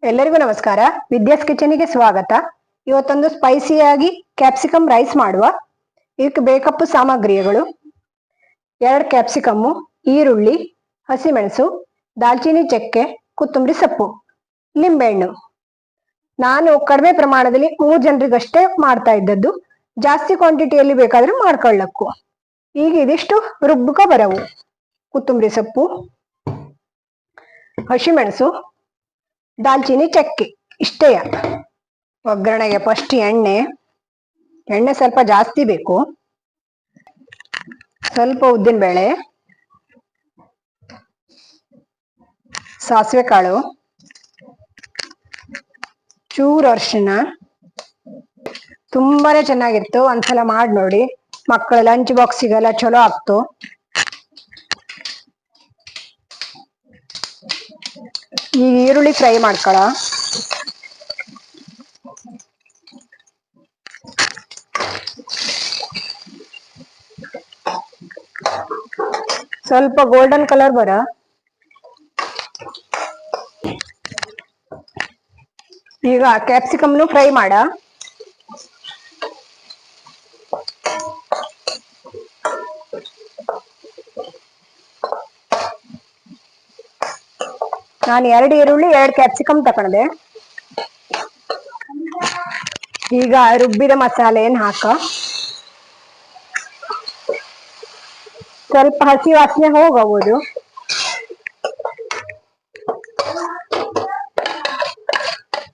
ಎಲ್ಲರಿಗೂ ನಮಸ್ಕಾರ. ವಿದ್ಯಾಸ್ ಕಿಚನಿಗೆ ಸ್ವಾಗತ. ಇವತ್ತೊಂದು ಸ್ಪೈಸಿಯಾಗಿ ಕ್ಯಾಪ್ಸಿಕಮ್ ರೈಸ್ ಮಾಡುವ. ಇದಕ್ಕೆ ಬೇಕಪ್ಪು ಸಾಮಗ್ರಿಗಳು: 2 ಕ್ಯಾಪ್ಸಿಕಮ್ಮು, ಈರುಳ್ಳಿ, ಹಸಿಮೆಣಸು, ದಾಲ್ಚಿನ್ನಿ ಚಕ್ಕೆ, ಕೊತ್ತಂಬರಿ ಸೊಪ್ಪು, ಲಿಂಬೆಹಣ್ಣು. ನಾನು ಕಡಿಮೆ ಪ್ರಮಾಣದಲ್ಲಿ 3 ಜನರಿಗಷ್ಟೇ ಮಾಡ್ತಾ ಇದ್ದದ್ದು. ಜಾಸ್ತಿ ಕ್ವಾಂಟಿಟಿಯಲ್ಲಿ ಬೇಕಾದ್ರೆ ಮಾಡ್ಕೊಳ್ಳಕ್ಕು. ಈಗ ಇದಿಷ್ಟು ರುಬ್ಬಕ ಬರವು: ಕೊತ್ತಂಬರಿ ಸೊಪ್ಪು, ಹಸಿಮೆಣಸು, ದಾಲ್ಚಿನ್ನಿ ಚಕ್ಕೆ. ಇಷ್ಟೇ. ಒಗ್ಗರಣೆಗೆ ಫಸ್ಟ್ ಎಣ್ಣೆ ಸ್ವಲ್ಪ ಜಾಸ್ತಿ ಬೇಕು. ಸ್ವಲ್ಪ ಉದ್ದಿನ ಬೇಳೆ, ಸಾಸಿವೆ ಕಾಳು, ಚೂರು ಅರಿಶಿನ. ತುಂಬಾನೇ ಚೆನ್ನಾಗಿತ್ತು, ಒಂದ್ಸಲ ಮಾಡಿ ನೋಡಿ. ಮಕ್ಕಳ ಲಂಚ್ ಬಾಕ್ಸಿಗೆಲ್ಲ ಚಲೋ ಆಗ್ತು. ಈ ಈರುಳ್ಳಿ ಫ್ರೈ ಮಾಡ್ಕೊಳ. ಸ್ವಲ್ಪ ಗೋಲ್ಡನ್ ಕಲರ್ ಬರ. ಈಗ ಕ್ಯಾಪ್ಸಿಕಮ್ನು ಫ್ರೈ ಮಾಡ. ನಾನು 2 ಈರುಳ್ಳಿ 2 ಕ್ಯಾಪ್ಸಿಕಮ್ ತಕೊಂಡೆ. ಈಗ ರುಬ್ಬಿದ ಮಸಾಲೆ ಹಾಕ. ಸ್ವಲ್ಪ ಹಸಿ ವಾಸನೆ ಹೋಗಬಹುದು.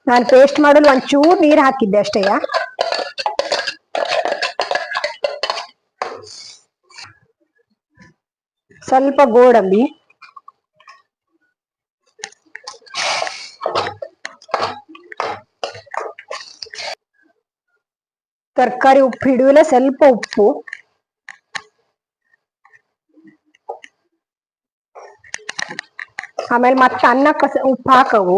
ನಾನು ಪೇಸ್ಟ್ ಮಾಡಲು ಒಂಚೂರು ನೀರು ಹಾಕಿದ್ದೆ ಅಷ್ಟೇ. ಸ್ವಲ್ಪ ಗೋಡಂಬಿ, ತರಕಾರಿ ಉಪ್ಪು ಹಿಡಿಯಲ್ಲ, ಸ್ವಲ್ಪ ಉಪ್ಪು, ಆಮೇಲೆ ಮತ್ತೆ ಅನ್ನಕ್ಕೆ ಉಪ್ಪು ಹಾಕವು.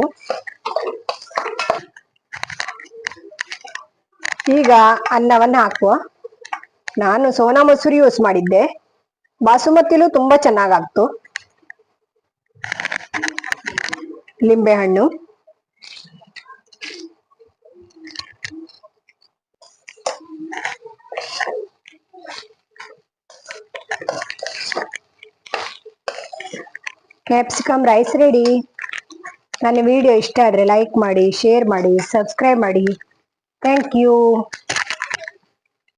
ಈಗ ಅನ್ನವನ್ನು ಹಾಕುವ. ನಾನು ಸೋನಾ ಮಸೂರಿ ಯೂಸ್ ಮಾಡಿದ್ದೆ. ಬಾಸುಮತಿಲೂ ತುಂಬಾ ಚೆನ್ನಾಗಾಗ್ತು. ಲಿಂಬೆಹಣ್ಣು, ಕ್ಯಾಪ್ಸಿಕಮ್ ರೈಸ್ ರೆಡಿ. ನನ್ನ ವಿಡಿಯೋ ಇಷ್ಟ ಆದ್ರೆ ಲೈಕ್ ಮಾಡಿ, ಶೇರ್ ಮಾಡಿ, ಸಬ್ಸ್ಕ್ರೈಬ್ ಮಾಡಿ. Thank you.